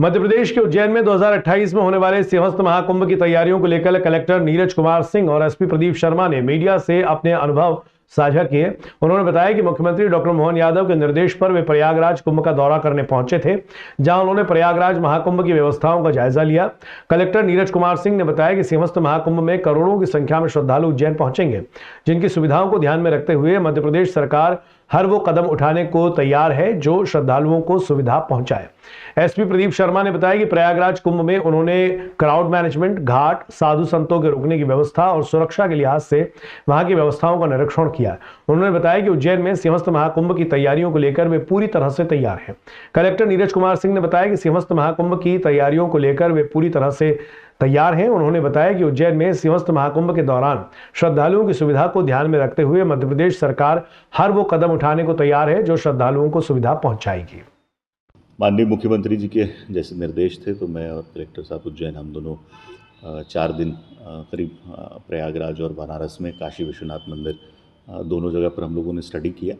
मध्य प्रदेश के उज्जैन में 2028 में होने वाले सिंहस्थ महाकुंभ की तैयारियों को लेकर कलेक्टर नीरज कुमार सिंह और एसपी प्रदीप शर्मा ने मीडिया से अपने अनुभव साझा किए। उन्होंने बताया कि मुख्यमंत्री डॉक्टर मोहन यादव के निर्देश पर वे प्रयागराज कुंभ का दौरा करने पहुंचे थे, जहां उन्होंने प्रयागराज महाकुंभ की व्यवस्थाओं का जायजा लिया। कलेक्टर नीरज कुमार सिंह ने बताया कि सिंहस्थ महाकुंभ में करोड़ों की संख्या में श्रद्धालु उज्जैन पहुंचेंगे, जिनकी सुविधाओं को ध्यान में रखते हुए मध्य प्रदेश सरकार हर वो कदम उठाने को तैयार है जो श्रद्धालुओं को सुविधा पहुंचाए। एसपी प्रदीप शर्मा ने बताया कि प्रयागराज कुंभ में उन्होंने क्राउड मैनेजमेंट, घाट, साधु संतों के रुकने की व्यवस्था और सुरक्षा के लिहाज से वहां की व्यवस्थाओं का निरीक्षण किया। उन्होंने बताया कि उज्जैन में सिंहस्थ महाकुंभ की तैयारियों को लेकर वे पूरी तरह से तैयार हैं। कलेक्टर नीरज कुमार सिंह ने बताया कि सिंहस्थ महाकुंभ की तैयारियों को लेकर वे पूरी तरह से तैयार हैं। उन्होंने बताया कि उज्जैन में सिंहस्थ महाकुंभ के दौरान श्रद्धालुओं की सुविधा को ध्यान में रखते हुए मध्य प्रदेश सरकार हर वो कदम उठाने को तैयार है जो श्रद्धालुओं को सुविधा पहुंचाएगी। माननीय मुख्यमंत्री जी के जैसे निर्देश थे तो मैं और कलेक्टर साहब उज्जैन हम दोनों 4 दिन करीब प्रयागराज और बनारस में काशी विश्वनाथ मंदिर दोनों जगह पर हम लोगों ने स्टडी किया।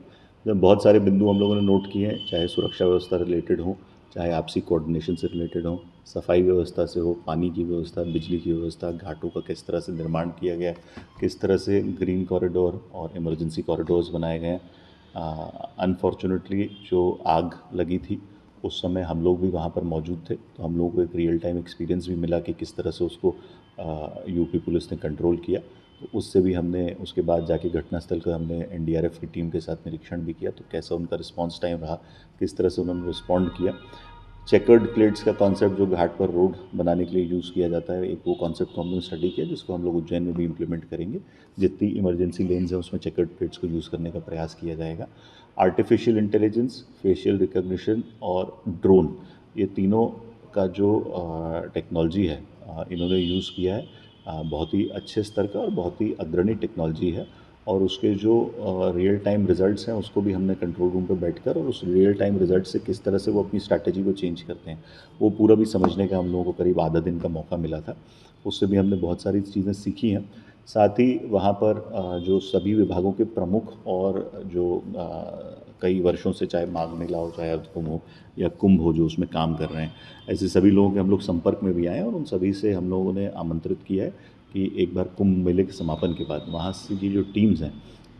जब बहुत सारे बिंदु हम लोगों ने नोट किए हैं, चाहे सुरक्षा व्यवस्था रिलेटेड हो, चाहे आपसी कोऑर्डिनेशन से रिलेटेड हो, सफाई व्यवस्था से हो, पानी की व्यवस्था, बिजली की व्यवस्था, घाटों का किस तरह से निर्माण किया गया, किस तरह से ग्रीन कॉरिडोर और इमरजेंसी कॉरिडोर्स बनाए गए। अनफॉर्चुनेटली जो आग लगी थी उस समय हम लोग भी वहाँ पर मौजूद थे, तो हम लोगों को एक रियल टाइम एक्सपीरियंस भी मिला कि किस तरह से उसको यूपी पुलिस ने कंट्रोल किया। तो उससे भी हमने उसके बाद जाके घटनास्थल का हमने एनडीआरएफ की टीम के साथ निरीक्षण भी किया, तो कैसा उनका रिस्पांस टाइम रहा, किस तरह से उन्होंने रिस्पॉन्ड किया। चेकर्ड प्लेट्स का कॉन्सेप्ट जो घाट पर रोड बनाने के लिए यूज़ किया जाता है, एक वो कॉन्सेप्ट को हमने स्टडी किया जिसको हम लोग उज्जैन में भी इम्प्लीमेंट करेंगे। जितनी इमरजेंसी लेन्स हैं उसमें चेकर्ड प्लेट्स को यूज़ करने का प्रयास किया जाएगा। आर्टिफिशियल इंटेलिजेंस, फेशियल रिकग्निशन और ड्रोन, ये तीनों का जो टेक्नोलॉजी है इन्होंने यूज़ किया है, बहुत ही अच्छे स्तर का और बहुत ही अग्रणी टेक्नोलॉजी है। और उसके जो रियल टाइम रिजल्ट्स हैं उसको भी हमने कंट्रोल रूम पे बैठकर और उस रियल टाइम रिजल्ट से किस तरह से वो अपनी स्ट्रैटेजी को चेंज करते हैं वो पूरा भी समझने का हम लोगों को करीब आधा दिन का मौका मिला था। उससे भी हमने बहुत सारी चीज़ें सीखी हैं। साथ ही वहाँ पर जो सभी विभागों के प्रमुख और जो कई वर्षों से चाहे माघ मेला हो, चाहे अर्धकुंभ हो या कुंभ हो, जो उसमें काम कर रहे हैं, ऐसे सभी लोगों के हम लोग संपर्क में भी आए और उन सभी से हम लोगों ने आमंत्रित किया है कि एक बार कुंभ मेले के समापन के बाद वहाँ से की जो टीम्स हैं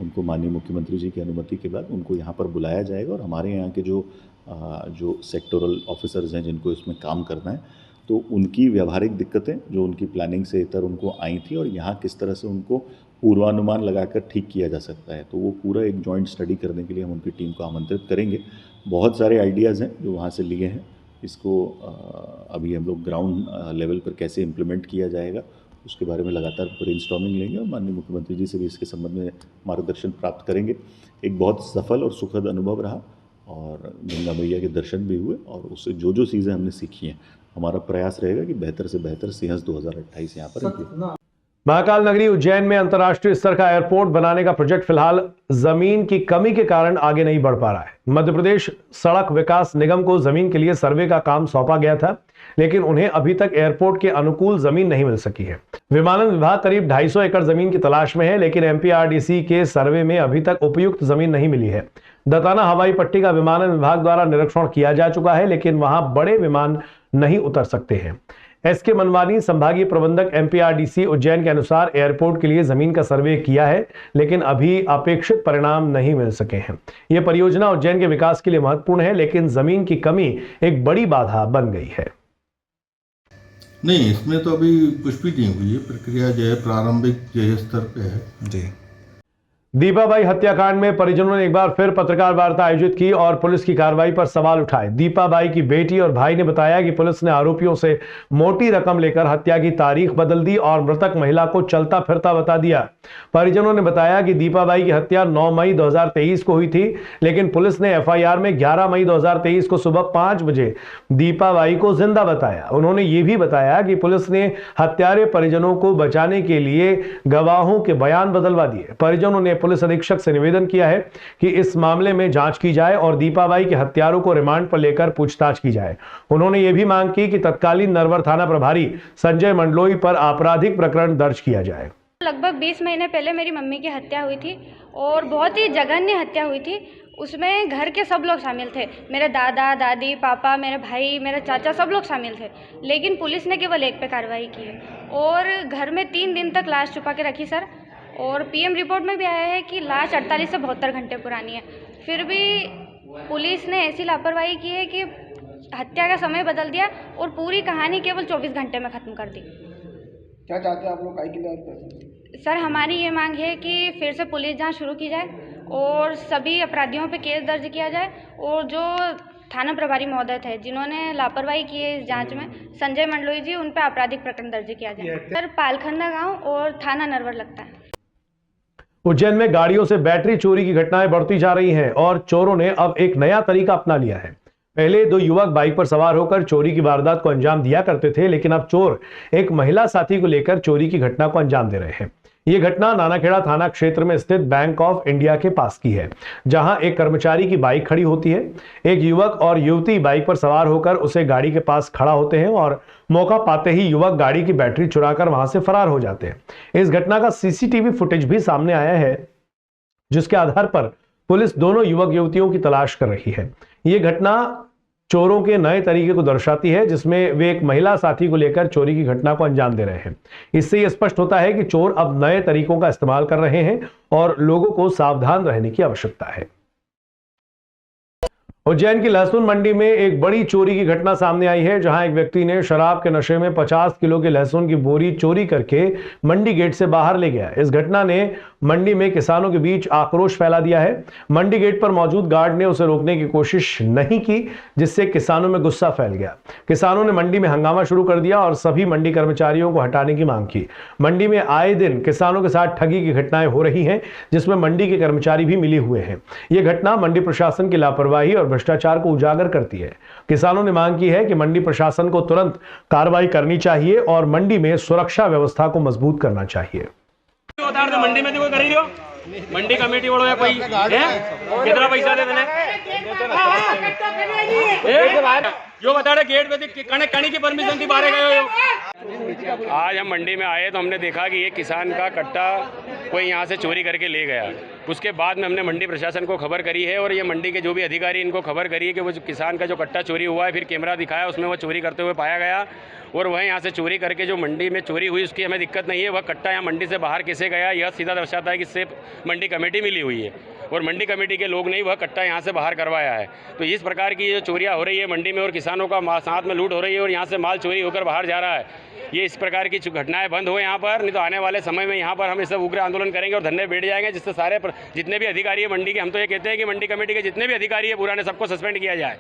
उनको माननीय मुख्यमंत्री जी की अनुमति के बाद उनको यहाँ पर बुलाया जाएगा और हमारे यहाँ के जो सेक्टोरल ऑफिसर्स हैं जिनको इसमें काम करना है, तो उनकी व्यावहारिक दिक्कतें जो उनकी प्लानिंग से इतर उनको आई थी और यहाँ किस तरह से उनको पूर्वानुमान लगाकर ठीक किया जा सकता है, तो वो पूरा एक जॉइंट स्टडी करने के लिए हम उनकी टीम को आमंत्रित करेंगे। बहुत सारे आइडियाज़ हैं जो वहाँ से लिए हैं, इसको अभी हम लोग ग्राउंड लेवल पर कैसे इम्प्लीमेंट किया जाएगा उसके बारे में लगातार ब्रेनस्टॉर्मिंग लेंगे और माननीय मुख्यमंत्री जी से भी इसके संबंध में मार्गदर्शन प्राप्त करेंगे। एक बहुत सफल और सुखद अनुभव रहा और गंगा मैया के दर्शन भी हुए और उससे जो जो चीज़ें हमने सीखी हैं, हमारा प्रयास रहेगा कि बेहतर से बेहतर सिंहस्थ 2028 यहाँ पर। महाकाल नगरी उज्जैन में अंतर्राष्ट्रीय स्तर का एयरपोर्ट बनाने का प्रोजेक्ट फिलहाल जमीन की कमी के कारण आगे नहीं बढ़ पा रहा है। मध्य प्रदेश सड़क विकास निगम को जमीन के लिए सर्वे का काम सौंपा गया था, लेकिन उन्हें अभी तक एयरपोर्ट के अनुकूल जमीन नहीं मिल सकी है। विमानन विभाग करीब 250 एकड़ जमीन की तलाश में है, लेकिन एमपीआरडीसी के सर्वे में अभी तक उपयुक्त जमीन नहीं मिली है। दताना हवाई पट्टी का विमानन विभाग द्वारा निरीक्षण किया जा चुका है, लेकिन वहां बड़े विमान नहीं उतर सकते हैं। एसके मनवानी संभागीय प्रबंधक एमपीआरडीसी उज्जैन के अनुसार एयरपोर्ट के लिए जमीन का सर्वे किया है, लेकिन अभी अपेक्षित परिणाम नहीं मिल सके हैं। यह परियोजना उज्जैन के विकास के लिए महत्वपूर्ण है, लेकिन जमीन की कमी एक बड़ी बाधा बन गई है। नहीं, इसमें तो अभी कुछ भी नहीं हुई है, प्रक्रिया जो है प्रारंभिक जो स्तर पे है जी। दीपाबाई हत्याकांड में परिजनों ने एक बार फिर पत्रकार वार्ता आयोजित की और पुलिस की कार्रवाई पर सवाल उठाए। दीपाबाई की बेटी और भाई ने बताया कि पुलिस ने आरोपियों से मोटी रकम लेकर हत्या की तारीख बदल दी और मृतक महिला को चलता फिरता बता दिया। परिजनों ने बताया कि दीपाबाई की हत्या 9 मई 2023 को हुई थी, लेकिन पुलिस ने एफआईआर में 11 मई 2023 को सुबह 5 बजे दीपाबाई को जिंदा बताया। उन्होंने ये भी बताया कि पुलिस ने हत्यारे परिजनों को बचाने के लिए गवाहों के बयान बदलवा दिए। परिजनों ने पुलिस अधीक्षक से निवेदन किया है कि इस मामले में जांच की जाए और दीपाबाई के हत्यारों को रिमांड पर लेकर पूछताछ की जाए। उन्होंने यह भी मांग की कि तत्कालीन नरवर थाना प्रभारी संजय मंडलोई पर आपराधिक प्रकरण दर्ज किया जाए। लगभग 20 महीने पहले मेरी मम्मी की हत्या हुई थी और बहुत ही जघन्य हत्या हुई थी। उसमें घर के सब लोग शामिल थे, मेरे दादा दादी, पापा, मेरे भाई, मेरे चाचा, सब लोग शामिल थे। लेकिन पुलिस ने केवल एक पे कार्रवाई की है और घर में 3 दिन तक लाश छुपा के रखी सर। और पीएम रिपोर्ट में भी आया है कि लाश 48 से 72 घंटे पुरानी है। फिर भी पुलिस ने ऐसी लापरवाही की है कि हत्या का समय बदल दिया और पूरी कहानी केवल 24 घंटे में ख़त्म कर दी। क्या चाहते हैं आप लोग? के लिए सर हमारी ये मांग है कि फिर से पुलिस जांच शुरू की जाए और सभी अपराधियों पे केस दर्ज किया जाए और जो थाना प्रभारी महोदय थे जिन्होंने लापरवाही की है इस जांच में, संजय मंडलोई जी, उन पर आपराधिक प्रकरण दर्ज किया जाए। सर पालखंडा गांव और थाना नरवर लगता है। उज्जैन में गाड़ियों से बैटरी चोरी की घटनाएं बढ़ती जा रही हैं और चोरों ने अब एक नया तरीका अपना लिया है। पहले 2 युवक बाइक पर सवार होकर चोरी की वारदात को अंजाम दिया करते थे, लेकिन अब चोर एक महिला साथी को लेकर चोरी की घटना को अंजाम दे रहे हैं। यह घटना नानाखेड़ा थाना क्षेत्र में स्थित बैंक ऑफ इंडिया के पास की है, जहां एक कर्मचारी की बाइक खड़ी होती है। एक युवक और युवती बाइक पर सवार होकर उसे गाड़ी के पास खड़ा होते हैं और मौका पाते ही युवक गाड़ी की बैटरी चुराकर वहां से फरार हो जाते हैं। इस घटना का सीसीटीवी फुटेज भी सामने आया है, जिसके आधार पर पुलिस दोनों युवक युवतियों की तलाश कर रही है। यह घटना चोरों के नए तरीके को दर्शाती है, जिसमें वे एक महिला साथी को लेकर चोरी की घटना को अंजाम दे रहे हैं। इससे यह स्पष्ट होता है कि चोर अब नए तरीकों का इस्तेमाल कर रहे हैं और लोगों को सावधान रहने की आवश्यकता है। उज्जैन की लहसुन मंडी में एक बड़ी चोरी की घटना सामने आई है, जहां एक व्यक्ति ने शराब के नशे में 50 किलो की लहसुन की बोरी चोरी करके मंडी गेट से बाहर ले गया। इस घटना ने मंडी में किसानों के बीच आक्रोश फैला दिया है। मंडी गेट पर मौजूद गार्ड ने उसे रोकने की कोशिश नहीं की, जिससे किसानों में गुस्सा फैल गया। किसानों ने मंडी में हंगामा शुरू कर दिया और सभी मंडी कर्मचारियों को हटाने की मांग की। मंडी में आए दिन किसानों के साथ ठगी की घटनाएं हो रही हैं, जिसमें मंडी के कर्मचारी भी मिले हुए हैं। यह घटना मंडी प्रशासन की लापरवाही और भ्रष्टाचार को उजागर करती है। किसानों ने मांग की है कि मंडी प्रशासन को तुरंत कार्रवाई करनी चाहिए और मंडी में सुरक्षा व्यवस्था को मजबूत करना चाहिए। मंडी में कोई कर रही हो, मंडी कमेटी वालों या कोई कितना पैसा दे देने जो बता रहे गेट पे कणी की परमिशन थी, बाहर गए हो। आज हम मंडी में आए तो हमने देखा कि ये किसान का कट्टा कोई यहाँ से चोरी करके ले गया। उसके बाद में हमने मंडी प्रशासन को खबर करी है और ये मंडी के जो भी अधिकारी इनको खबर करी है कि वो जो किसान का जो कट्टा चोरी हुआ है, फिर कैमरा दिखाया, उसमें वो चोरी करते हुए पाया गया और वह यहाँ से चोरी करके जो मंडी में चोरी हुई उसकी हमें दिक्कत नहीं है। वह कट्टा यहाँ मंडी से बाहर कैसे गया यह सीधा दर्शाता है कि इससे मंडी कमेटी मिली हुई है और मंडी कमेटी के लोग नहीं, वह कट्टा यहाँ से बाहर करवाया है। तो इस प्रकार की जो चोरियाँ हो रही है मंडी में और किसानों का साथ में लूट हो रही है और यहाँ से माल चोरी होकर बाहर जा रहा है, ये इस प्रकार की घटनाएं बंद हो यहाँ पर। नहीं तो आने वाले समय में यहाँ पर हम इस उग्र आंदोलन करेंगे और धरने बैठ जाएंगे, जिससे सारे जितने भी अधिकारी है मंडी के, हम तो ये कहते हैं कि मंडी कमेटी के जितने भी अधिकारी है पुराने सबको सस्पेंड किया जाए।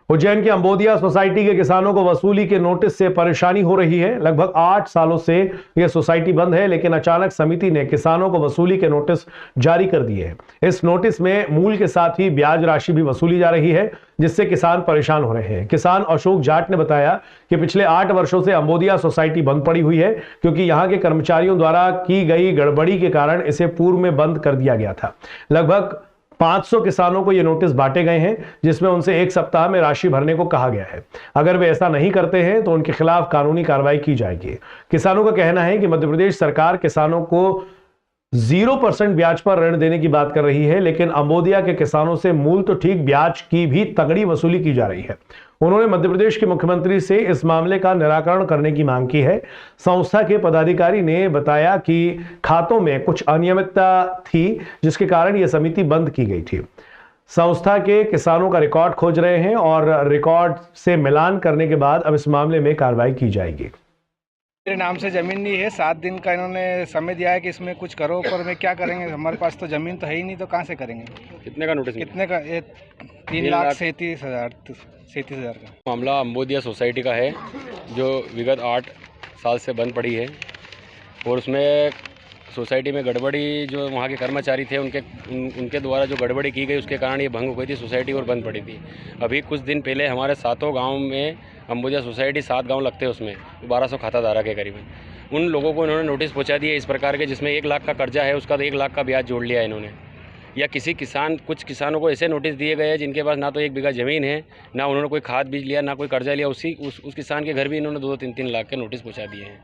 उज्जैन की अंबोदिया सोसाइटी के किसानों को वसूली के नोटिस से परेशानी हो रही है। लगभग 8 सालों से यह सोसाइटी बंद है, लेकिन अचानक समिति ने किसानों को वसूली के नोटिस जारी कर दिए हैं। इस नोटिस में मूल के साथ ही ब्याज राशि भी वसूली जा रही है, जिससे किसान परेशान हो रहे हैं। किसान अशोक जाट ने बताया कि पिछले 8 वर्षों से अंबोदिया सोसाइटी बंद पड़ी हुई है, क्योंकि यहाँ के कर्मचारियों द्वारा की गई गड़बड़ी के कारण इसे पूर्व में बंद कर दिया गया था। लगभग 500 किसानों को ये नोटिस बांटे गए हैं, जिसमें उनसे 1 सप्ताह में राशि भरने को कहा गया है। अगर वे ऐसा नहीं करते हैं तो उनके खिलाफ कानूनी कार्रवाई की जाएगी। किसानों का कहना है कि मध्य प्रदेश सरकार किसानों को 0% ब्याज पर ऋण देने की बात कर रही है, लेकिन अंबोदिया के किसानों से मूल तो ठीक ब्याज की भी तगड़ी वसूली की जा रही है। उन्होंने मध्य प्रदेश के मुख्यमंत्री से इस मामले का निराकरण करने की मांग की है। संस्था के पदाधिकारी ने बताया कि खातों में कुछ अनियमितता थी, जिसके कारण यह समिति बंद की गई थी। संस्था के किसानों का रिकॉर्ड खोज रहे हैं और रिकॉर्ड से मिलान करने के बाद अब इस मामले में कार्रवाई की जाएगी। मेरे नाम से ज़मीन नहीं है, 7 दिन का इन्होंने समय दिया है कि इसमें कुछ करो, पर मैं क्या करेंगे, हमारे पास तो ज़मीन तो है ही नहीं, तो कहाँ से करेंगे। कितने का नोटिस? कितने का? 3,37,000 का मामला अंबोदिया सोसाइटी का है, जो विगत 8 साल से बंद पड़ी है और उसमें सोसाइटी में गड़बड़ी जो वहाँ के कर्मचारी थे उनके द्वारा जो गड़बड़ी की गई उसके कारण ये भंग हो गई थी सोसाइटी और बंद पड़ी थी। अभी कुछ दिन पहले हमारे 7 गाँव में अंबोदिया सोसाइटी 7 गांव लगते हैं, उसमें 1200 खाताधारक है करीबन। उन लोगों को इन्होंने नोटिस पहुंचा दिया इस प्रकार के, जिसमें 1 लाख का कर्जा है, उसका तो 1 लाख का ब्याज जोड़ लिया इन्होंने। या कुछ किसानों को ऐसे नोटिस दिए गए हैं जिनके पास ना तो 1 बीघा ज़मीन है, ना उन्होंने कोई खाद बीज लिया, ना कोई कर्जा लिया। उस किसान के घर भी इन्होंने 2-3 लाख के नोटिस पहुँचा दिए हैं।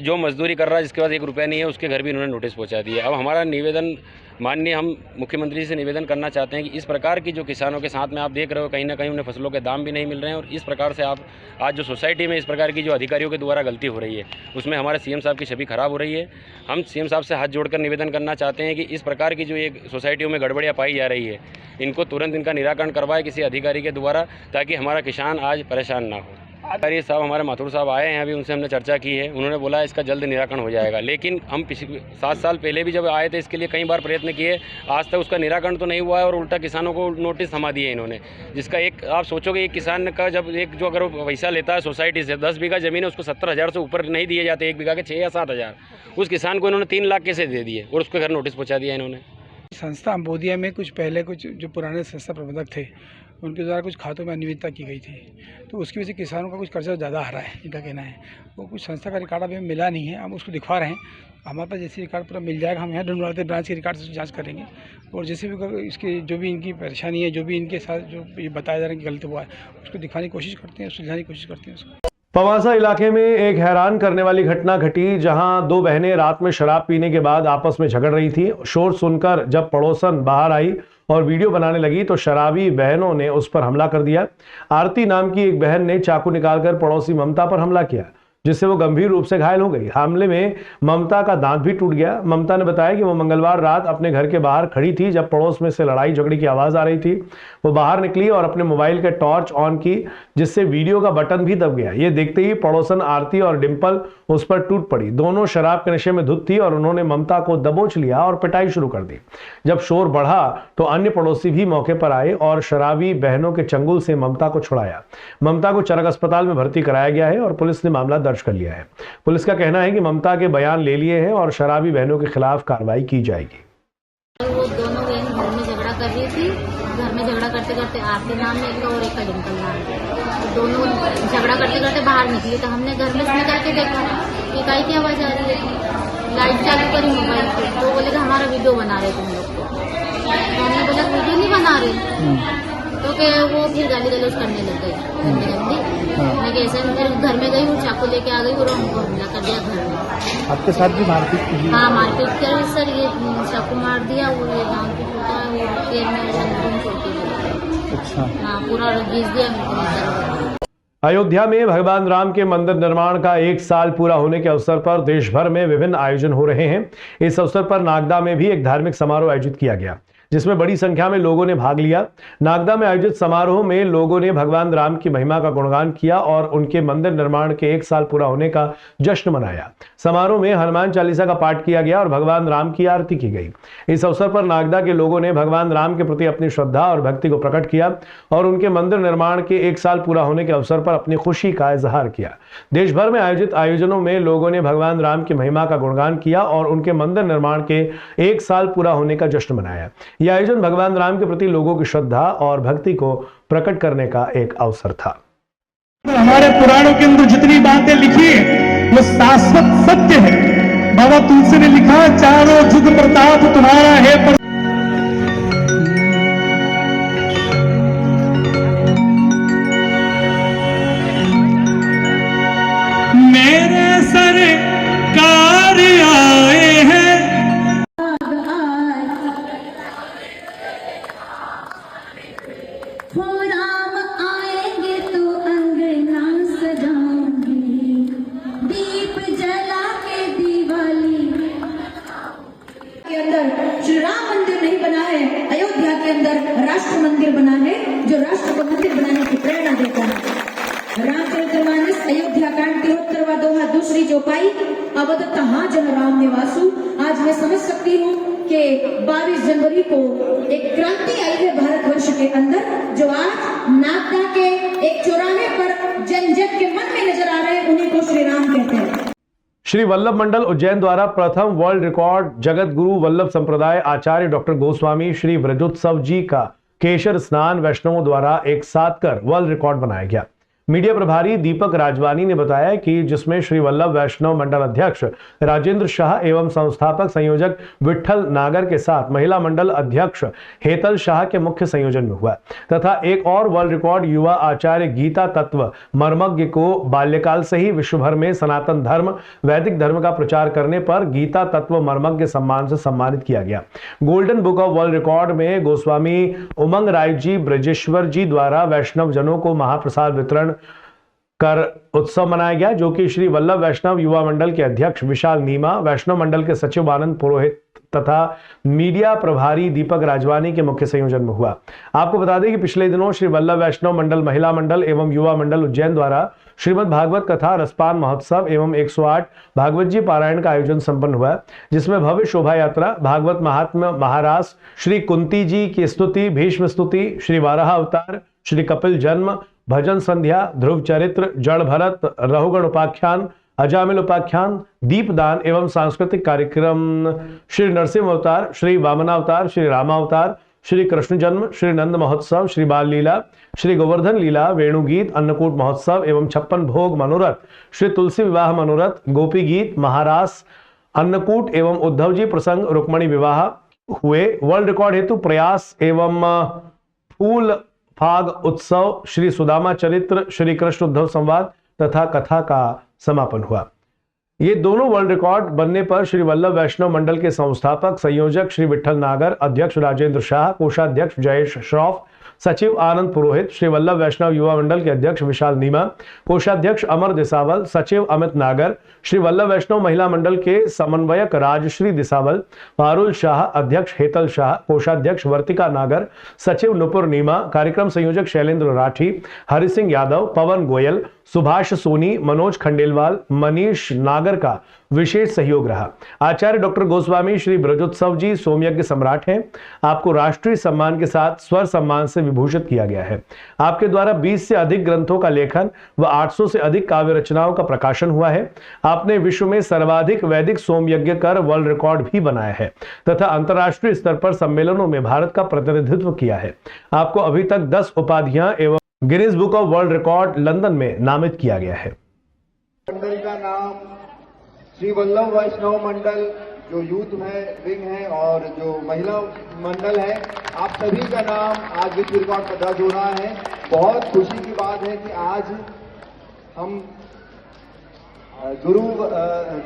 जो मजदूरी कर रहा है, जिसके पास 1 रुपया नहीं है, उसके घर भी इन्होंने नोटिस पहुँचा दिए। अब हमारा निवेदन माननीय हम मुख्यमंत्री जी से निवेदन करना चाहते हैं कि इस प्रकार की जो किसानों के साथ में आप देख रहे हो कहीं ना कहीं उन्हें फसलों के दाम भी नहीं मिल रहे हैं, और इस प्रकार से आप आज जो सोसाइटी में इस प्रकार की जो अधिकारियों के द्वारा गलती हो रही है उसमें हमारे सीएम साहब की छवि खराब हो रही है। हम सीएम साहब से हाथ जोड़कर निवेदन करना चाहते हैं कि इस प्रकार की जो एक सोसाइटियों में गड़बड़ियाँ पाई जा रही है इनको तुरंत इनका निराकरण करवाए किसी अधिकारी के द्वारा, ताकि हमारा किसान आज परेशान ना हो। अधिकारी साहब हमारे माथुर साहब आए हैं, अभी उनसे हमने चर्चा की है, उन्होंने बोला इसका जल्द निराकरण हो जाएगा। लेकिन हम पिछले 7 साल पहले भी जब आए थे इसके लिए कई बार प्रयत्न किए, आज तक उसका निराकरण तो नहीं हुआ है और उल्टा किसानों को नोटिस थमा दिए इन्होंने, जिसका एक आप सोचोगे एक किसान का जब एक जो अगर वो पैसा लेता है सोसाइटी से 10 बीघा ज़मीन है उसको 70,000 से ऊपर नहीं दिए जाते, 1 बीघा के 6 या 7,000, उस किसान को इन्होंने 3 लाख कैसे दे दिए और उसके घर नोटिस पहुँचा दिया इन्होंने। संस्था अम्बोदिया में कुछ पहले कुछ जो पुराने संस्था प्रबंधक थे उनके द्वारा कुछ खातों में अनियमितता की गई थी, तो उसकी वजह से किसानों का कुछ कर्जा ज़्यादा आ रहा है, इनका कहना है। वो कुछ संस्था का रिकॉर्ड अभी मिला नहीं है, हम उसको दिखवा रहे हैं। हमारे पास जैसे रिकॉर्ड पूरा मिल जाएगा हम यहाँ ढूंढवाते ब्रांच के रिकॉर्ड से जांच करेंगे, और जैसे भी इसके जो भी इनकी परेशानी है, जो भी इनके साथ जो ये बताया जा रहा है कि गलत हुआ है, उसको दिखाने की कोशिश करते हैं, सुलझाने की कोशिश करते हैं उसको। पवासा इलाके में एक हैरान करने वाली घटना घटी, जहां 2 बहनें रात में शराब पीने के बाद आपस में झगड़ रही थी। शोर सुनकर जब पड़ोसन बाहर आई और वीडियो बनाने लगी तो शराबी बहनों ने उस पर हमला कर दिया। आरती नाम की एक बहन ने चाकू निकालकर पड़ोसी ममता पर हमला किया, जिससे वो गंभीर रूप से घायल हो गई। हमले में ममता का दांत भी टूट गया। ममता ने बताया कि वो मंगलवार रात अपने घर के बाहर खड़ी थी जब पड़ोस में से लड़ाई झगड़े की आवाज आ रही थी। वो बाहर निकली और अपने मोबाइल के टॉर्च ऑन की, जिससे वीडियो का बटन भी दब गया। ये देखते ही पड़ोसन आरती और डिंपल उस पर टूट पड़ी। दोनों शराब के नशे में धुत थी और उन्होंने ममता को दबोच लिया और पिटाई शुरू कर दी। जब शोर बढ़ा तो अन्य पड़ोसी भी मौके पर आए और शराबी बहनों के चंगुल से ममता को छुड़ाया। ममता को चरक अस्पताल में भर्ती कराया गया है और पुलिस ने मामला दर्ज कर लिया है। पुलिस का कहना है कि ममता के बयान ले लिए हैं और शराबी बहनों के खिलाफ कार्रवाई की जाएगी। वो दोनों बहन घर में झगड़ा कर रही थी, घर में झगड़ा करते करते आरती नाम में एक और एक का डिंपल नाम है, दोनों झगड़ा करते करते बाहर निकली तो हमने घर में निकल के देखा कि गाय की आवाज आ रही है। लाइट चालू करी मोबाइल पे तो बोले कि हमारा वीडियो बना रहे तुम लोग को, तो हमने बोला वीडियो नहीं बना रहे, तो कि वो फिर गाली गलौज करने लग गई गंदी गंदी। मैं कैसे फिर घर में गई, वो चाकू लेके आ गई और हमको हमला कर दिया घर में। आपके साथ भी मारपीट की? हाँ, मारपीट कर सर, ये चाकू मार दिया, वो ये गाँव की टूटा, वो पेड़ में छोड़ के गया। अच्छा। हाँ, पूरा घिस दिया। अयोध्या में भगवान राम के मंदिर निर्माण का 1 साल पूरा होने के अवसर पर देश भर में विभिन्न आयोजन हो रहे हैं। इस अवसर पर नागदा में भी एक धार्मिक समारोह आयोजित किया गया, जिसमें बड़ी संख्या में लोगों ने भाग लिया। नागदा में आयोजित समारोह में लोगों ने भगवान राम की महिमा का गुणगान किया और उनके मंदिर निर्माण के 1 साल पूरा होने का जश्न मनाया। समारोह में हनुमान चालीसा का पाठ किया गया और भगवान राम की आरती की गई। इस अवसर पर नागदा के लोगों ने भगवान राम के प्रति अपनी श्रद्धा और भक्ति को प्रकट किया और उनके मंदिर निर्माण के 1 साल पूरा होने के अवसर पर अपनी खुशी का इजहार किया। देश भर में आयोजित आयोजनों में लोगों ने भगवान राम की महिमा का गुणगान किया और उनके मंदिर निर्माण के 1 साल पूरा होने का जश्न मनाया। यह आयोजन भगवान राम के प्रति लोगों की श्रद्धा और भक्ति को प्रकट करने का एक अवसर था। हमारे पुराणों के अंदर जितनी बातें लिखी है वो शाश्वत सत्य है। बाबा तुलसी ने लिखा, चारों जुग प्रताप तुम्हारा है पर मेरे सरकार आए हैं। श्री राम मंदिर नहीं बना है, अयोध्या के अंदर राष्ट्र मंदिर बना है, जो राष्ट्र को मंदिर बनाने की प्रेरणा देता है। रामचरितमानस अयोध्या कांड 73वां दोहा दूसरी चौपाई, अवदत्त हाँ जह राम निवासु। आज मैं समझ सकती हूँ कि 22 जनवरी को एक क्रांति आई है भारतवर्ष के अंदर, जो आज नागदा के एक चौराहे पर जन जन के मन में नजर आ रहे हैं, उन्हीं को श्री राम कहते हैं। श्री वल्लभ मंडल उज्जैन द्वारा प्रथम वर्ल्ड रिकॉर्ड जगत गुरु वल्लभ संप्रदाय आचार्य डॉक्टर गोस्वामी श्री ब्रजोत्सव जी का केशर स्नान वैष्णवों द्वारा एक साथ कर वर्ल्ड रिकॉर्ड बनाया गया। मीडिया प्रभारी दीपक राजवानी ने बताया कि जिसमें श्री वल्लभ वैष्णव मंडल अध्यक्ष राजेंद्र शाह एवं संस्थापक संयोजक विठल नागर के साथ महिला मंडल अध्यक्ष हेतल शाह के मुख्य संयोजन में हुआ तथा एक और वर्ल्ड रिकॉर्ड युवा आचार्य गीता तत्व मर्मज्ञ को बाल्यकाल से ही विश्व भर में सनातन धर्म वैदिक धर्म का प्रचार करने पर गीता तत्व मर्मज्ञ सम्मान से सम्मानित किया गया। Golden Book of world record में गोस्वामी उमंग राय जी ब्रजेश्वर जी द्वारा वैष्णव जनों को महाप्रसाद वितरण कर उत्सव मनाया गया, जो कि श्री वल्लभ वैष्णव युवा मंडल के अध्यक्ष विशाल नीमा, वैष्णव मंडल के सचिव आनंद पुरोहित तथा मीडिया प्रभारी दीपक राजवानी के मुख्य संयोजन में हुआ। आपको बता दें कि पिछले दिनों श्री वल्लभ वैष्णव मंडल महिला मंडल एवं युवा मंडल उज्जैन द्वारा श्रीमद् भागवत कथा रसपान महोत्सव एवं 108 भागवत जी पारायण का आयोजन संपन्न हुआ, जिसमें भव्य शोभा यात्रा, भागवत महात्म्य, महारास, श्री कुंती जी की स्तुति, भीष्म स्तुति, श्री वाराह अवतार, श्री कपिल जन्म, भजन संध्या, ध्रुव चरित्र, जड़ भरत, रहुगण उपाख्यान, अजामिल उपाख्यान, दीपदान एवं सांस्कृतिक कार्यक्रम, श्री नरसिंह अवतार, श्री वामनावतार, श्री रामावतार, श्री कृष्ण जन्म, श्री नंद महोत्सव, श्री बाल लीला, श्री गोवर्धन लीला, वेणुगीत, अन्नकूट महोत्सव एवं 56 भोग मनोरथ, श्री तुलसी विवाह मनोरथ, गोपी गीत, महारास, अन्नकूट एवं उद्धव जी प्रसंग, रुक्मणी विवाह हुए। वर्ल्ड रिकॉर्ड हेतु प्रयास एवं फूल फाग उत्सव, श्री सुदामा चरित्र, श्री कृष्ण उद्धव संवाद तथा कथा का समापन हुआ। ये दोनों वर्ल्ड रिकॉर्ड बनने पर श्री वल्लभ वैष्णव मंडल के संस्थापक संयोजक श्री विठल नागर, अध्यक्ष राजेंद्र शाह, कोषाध्यक्ष जयेश श्रॉफ, सचिव आनंद पुरोहित, श्री वल्लभ वैष्णव युवा मंडल के अध्यक्ष विशाल नीमा, कोषाध्यक्ष अमर दिसावल, सचिव अमित नागर, श्री वल्लभ वैष्णव महिला मंडल के समन्वयक राजश्री दिसावल, पारुल शाह, अध्यक्ष हेतल शाह, कोषाध्यक्ष वर्तिका नागर, सचिव नुपुर नीमा, कार्यक्रम संयोजक शैलेंद्र राठी, हरि सिंह यादव, पवन गोयल, सुभाष सोनी, मनोज खंडेलवाल, मनीष नागर का विशेष सहयोग रहा। आचार्य डॉक्टर गोस्वामी श्री ब्रजोत्सव जी सोमयज्ञ सम्राट हैं। आपको राष्ट्रीय सम्मान के साथ स्वर सम्मान से विभूषित किया गया है। आपके द्वारा 20 से अधिक ग्रंथों का लेखन व 800 से अधिक काव्य रचनाओं का प्रकाशन हुआ है। आपने विश्व में सर्वाधिक वैदिक सोमयज्ञ कर वर्ल्ड रिकॉर्ड भी बनाया है तथा अंतर्राष्ट्रीय स्तर पर सम्मेलनों में भारत का प्रतिनिधित्व किया है। आपको अभी तक 10 उपाधियां एवं Guinness book of world record London में नामित किया गया है। मंडल का नाम श्री वल्लभ वैष्णव मंडल जो यूथ है विंग है और जो महिला मंडल है, आप सभी का नाम आज विश्व रिकॉर्ड पर दर्ज हो रहा है। बहुत खुशी की बात है कि आज हम गुरु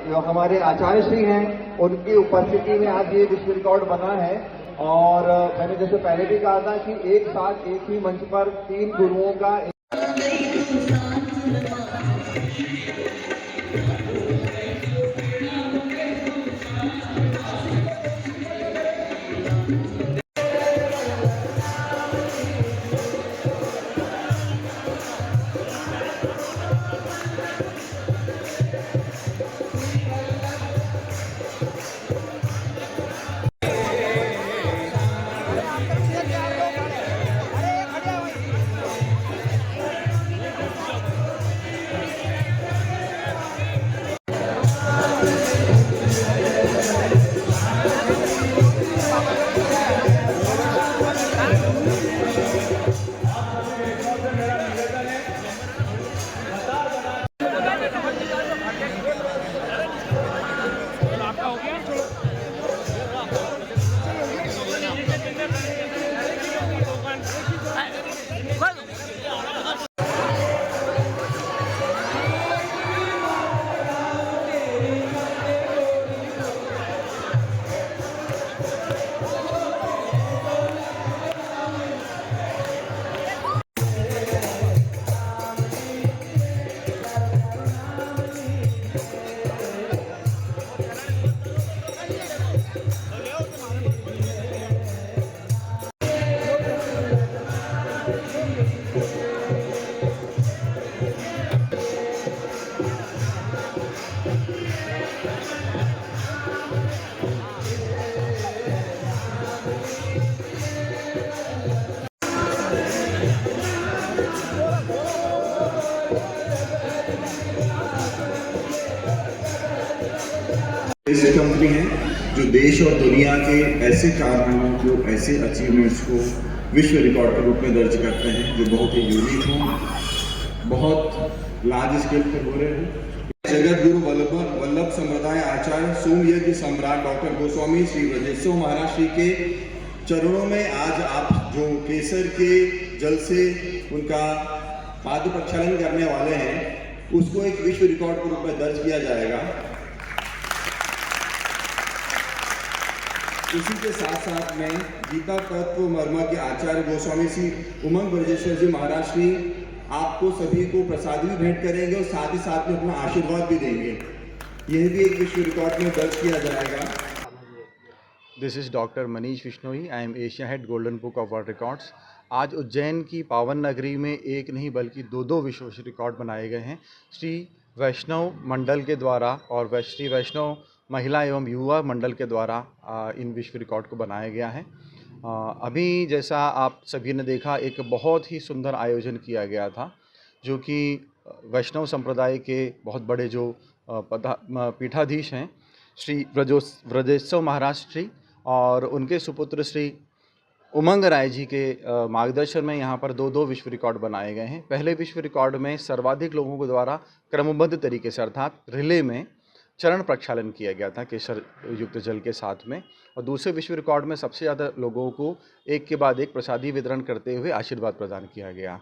जो हमारे आचार्य श्री हैं उनकी उपस्थिति में आज ये विश्व रिकॉर्ड बना है। और मैंने जैसे पहले भी कहा था कि एक साथ एक ही मंच पर 3 गुरुओं का ऐसी कंपनी है जो देश और दुनिया के ऐसे कारनामों को, ऐसे अचीवमेंट्स को विश्व रिकॉर्ड के रूप में दर्ज करते हैं जो बहुत ही यूनिक हों, बहुत लार्ज स्केल पर हो रहे हैं। जगत गुरु वल्लभ संप्रदाय आचार्य सोमयज्ञ सम्राट डॉक्टर गोस्वामी श्री ब्रजेश्वर महाराज श्री के चरणों में आज आप जो केसर के जल से उनका पाद प्रक्षालन करने वाले हैं, उसको एक विश्व रिकॉर्ड के रूप में दर्ज किया जाएगा। इसी के साथ साथ में गीता तत्व मर्म के आचार्य गोस्वामी श्री उमंग ब्रजेश्वर जी महाराज श्री आपको सभी को प्रसाद भी भेंट करेंगे और साथ ही साथ में अपना आशीर्वाद भी देंगे। यह भी एक विश्व रिकॉर्ड में दर्ज किया जाएगा। This is doctor Manish Vishnoi. I am Asia head Golden Book of World Records. आज उज्जैन की पावन नगरी में एक नहीं बल्कि दो विश्व रिकॉर्ड बनाए गए हैं श्री वैष्णव मंडल के द्वारा और श्री वैष्णव महिला एवं युवा मंडल के द्वारा इन विश्व रिकॉर्ड को बनाया गया है। अभी जैसा आप सभी ने देखा, एक बहुत ही सुंदर आयोजन किया गया था, जो कि वैष्णव संप्रदाय के बहुत बड़े जो पीठाधीश हैं श्री ब्रजेश्वर महाराज श्री और उनके सुपुत्र श्री उमंग राय जी के मार्गदर्शन में यहाँ पर दो विश्व रिकॉर्ड बनाए गए हैं। पहले विश्व रिकॉर्ड में सर्वाधिक लोगों के द्वारा क्रमबद्ध तरीके से अर्थात रिले में चरण प्रक्षालन किया गया था केसर युक्त जल के साथ में, और दूसरे विश्व रिकॉर्ड में सबसे ज़्यादा लोगों को एक के बाद एक प्रसादी वितरण करते हुए आशीर्वाद प्रदान किया गया।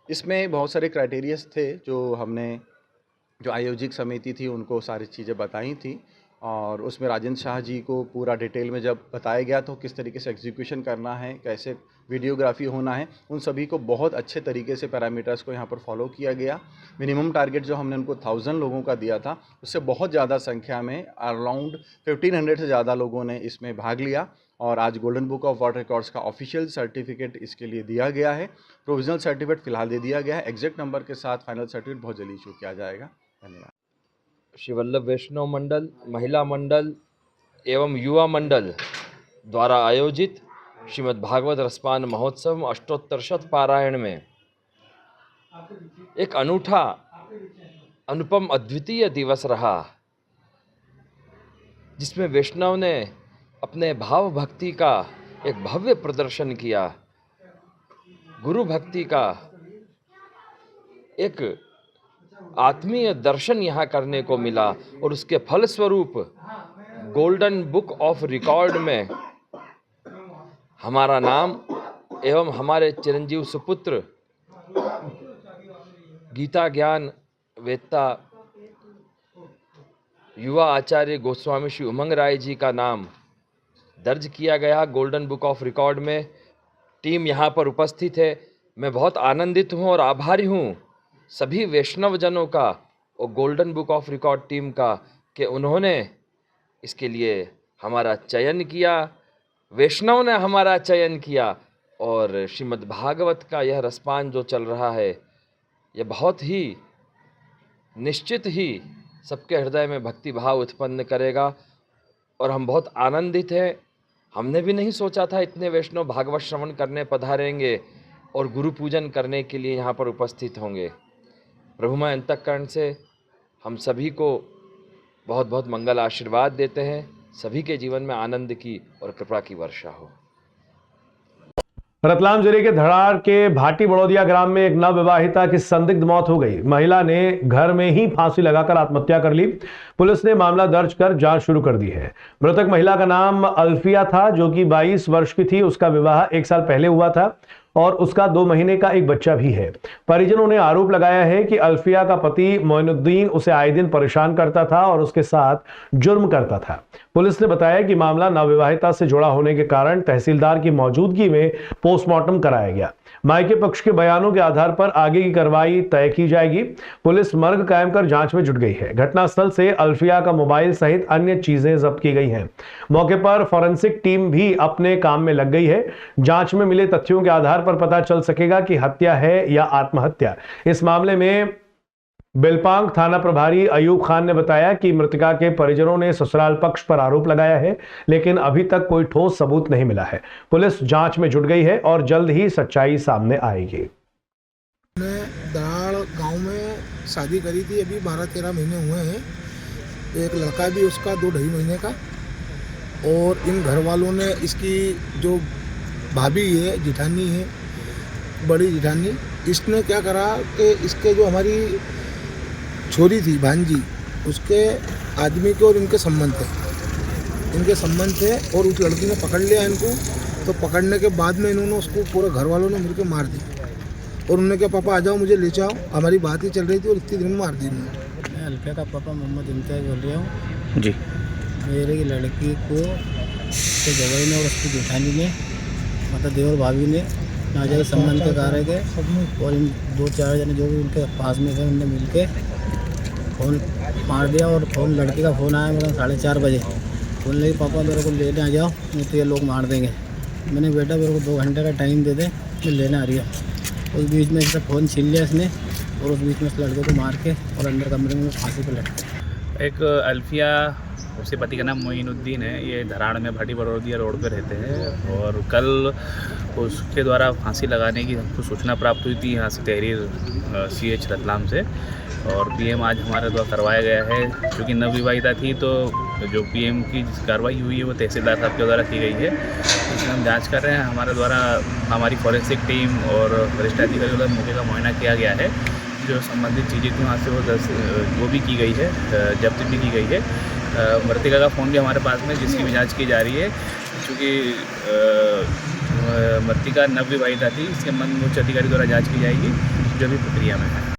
इसमें बहुत सारे क्राइटेरियाज थे जो आयोजक समिति थी उनको सारी चीज़ें बताई थी, और उसमें राजेंद्र शाह जी को पूरा डिटेल में जब बताया गया तो किस तरीके से एग्जीक्यूशन करना है, कैसे वीडियोग्राफी होना है, उन सभी को बहुत अच्छे तरीके से पैरामीटर्स को यहाँ पर फॉलो किया गया। मिनिमम टारगेट जो हमने उनको 1000 लोगों का दिया था, उससे बहुत ज़्यादा संख्या में अराउंड 1500 से ज़्यादा लोगों ने इसमें भाग लिया, और आज golden Book of World records का ऑफिशियल सर्टिफिकेट इसके लिए दिया गया है। प्रोविजनल सर्टिफिकेट फिलहाल दे दिया गया है, एग्जैक्ट नंबर के साथ फाइनल सर्टिफिकेट बहुत जल्दी इशू किया जाएगा। धन्यवाद। श्री वल्लभ वैष्णव मंडल, महिला मंडल एवं युवा मंडल द्वारा आयोजित श्रीमद् भागवत रसपान महोत्सव अष्टोत्तर शत पारायण में एक अनूठा अनुपम अद्वितीय दिवस रहा, जिसमें वैष्णव ने अपने भाव भक्ति का एक भव्य प्रदर्शन किया, गुरु भक्ति का एक आत्मीय दर्शन यहाँ करने को मिला, और उसके फलस्वरूप गोल्डन बुक ऑफ रिकॉर्ड में हमारा नाम एवं हमारे चिरंजीव सुपुत्र गीता ज्ञान वेत्ता युवा आचार्य गोस्वामी श्री उमंग राय जी का नाम दर्ज किया गया गोल्डन बुक ऑफ रिकॉर्ड में। टीम यहाँ पर उपस्थित है। मैं बहुत आनंदित हूँ और आभारी हूँ सभी वैष्णव जनों का और golden Book of record team का कि उन्होंने इसके लिए हमारा चयन किया, वैष्णव ने हमारा चयन किया, और श्रीमद् भागवत का यह रसपान जो चल रहा है यह बहुत ही निश्चित ही सबके हृदय में भक्ति भाव उत्पन्न करेगा, और हम बहुत आनंदित हैं। हमने भी नहीं सोचा था इतने वैष्णव भागवत श्रवण करने पधारेंगे और गुरु पूजन करने के लिए यहाँ पर उपस्थित होंगे। प्रभुमय अंतःकरण से हम सभी को बहुत बहुत मंगल आशीर्वाद देते हैं। सभी के जीवन में आनंद की और कृपा की वर्षा हो। रतलाम जिले के धड़ार के भाटी बड़ौदिया ग्राम में एक नवविवाहिता की संदिग्ध मौत हो गई। महिला ने घर में ही फांसी लगाकर आत्महत्या कर ली। पुलिस ने मामला दर्ज कर जांच शुरू कर दी है। मृतक महिला का नाम अल्फिया था, जो कि 22 वर्ष की थी। उसका विवाह 1 साल पहले हुआ था और उसका 2 महीने का एक बच्चा भी है। परिजनों ने आरोप लगाया है कि अल्फिया का पति मोइनुद्दीन उसे आए दिन परेशान करता था और उसके साथ जुर्म करता था। पुलिस ने बताया कि मामला नवविवाहिता से जुड़ा होने के कारण तहसीलदार की मौजूदगी में पोस्टमार्टम कराया गया। मायके पक्ष के बयानों के आधार पर आगे की कार्रवाई तय की जाएगी। पुलिस मर्ग कायम कर जांच में जुट गई है। घटनास्थल से अल्फिया का मोबाइल सहित अन्य चीजें जब्त की गई हैं। मौके पर फॉरेंसिक टीम भी अपने काम में लग गई है। जांच में मिले तथ्यों के आधार पर पता चल सकेगा कि हत्या है या आत्महत्या। इस मामले में बेलपांग थाना प्रभारी अयूब खान ने बताया कि मृतका के परिजनों ने ससुराल पक्ष पर आरोप लगाया है, लेकिन अभी तक कोई ठोस सबूत नहीं मिला है। पुलिस जांच में जुट गई है और जल्द ही सच्चाई सामने आएगी। मैंने दराड़ गांव में शादी करी थी, अभी 12-13 महीने हुए हैं। एक लड़का भी उसका 2-2.5 महीने का, और इन घर वालों ने इसकी जो भाभी है, जिठानी है, बड़ी जिठानी, इसने क्या करा कि इसके जो हमारी छोरी थी भांजी, उसके आदमी के और इनके संबंध थे और उस लड़की ने पकड़ लिया इनको। तो पकड़ने के बाद में इन्होंने उसको पूरे घर वालों ने मिलकर मार दी और उन्होंने कहा पापा आ जाओ मुझे ले जाओ, हमारी बात ही चल रही थी और इतनी दिन में मार दी इन्होंने। मैं अल्फिया का पापा मोहम्मद इम्तियाज़ बोल रहा हूँ जी। मेरे की लड़की को गवाई ने और उसकी जेठानी ने मतलब देवर भाभी ने नाजायज संबंध के कारण के और इन 2-4 जने जो भी उनके पास में थे उनने मिल के फ़ोन मार दिया और फ़ोन लड़के का फ़ोन आया मतलब 4:30 बजे। बोलने लगी पापा मेरे को लेने आ जाओ, नहीं तो ये लोग मार देंगे। मैंने बेटा मेरे को 2 घंटे का टाइम दे दे, मैं लेने आ रही हूँ। उस बीच में इसने फ़ोन छीन लिया इसने और उस बीच में इस लड़के को मार के और अंदर कमरे में फांसी पर लटका। एक अल्फिया, उसके पति का नाम मोइनुद्दीन है, ये धराड़ में भाटी बड़ौदिया रोड पे रहते हैं और कल उसके द्वारा फांसी लगाने की हमको सूचना प्राप्त हुई थी यहाँ से तहरीर CH रतलाम से और PM आज हमारे द्वारा करवाया गया है। क्योंकि नवविवाहिता थी तो जो PM की कार्रवाई हुई है वो तहसीलदार साहब के द्वारा की गई है। इसमें हम जांच कर रहे हैं। हमारे द्वारा हमारी फॉरेंसिक टीम और वरिष्ठ अधिकारियों द्वारा मौके का मुआयना किया गया है। जो संबंधित चीज़ें थी वहाँ से वो भी की गई है, जब्त भी की गई है। मृतिका का फ़ोन भी हमारे पास में जिसकी भी जाँच की जा रही है। चूँकि मृतिका नवविवाहिता थी, इसके संबंध में उच्च अधिकारी द्वारा जाँच की जाएगी जो भी प्रक्रिया में है।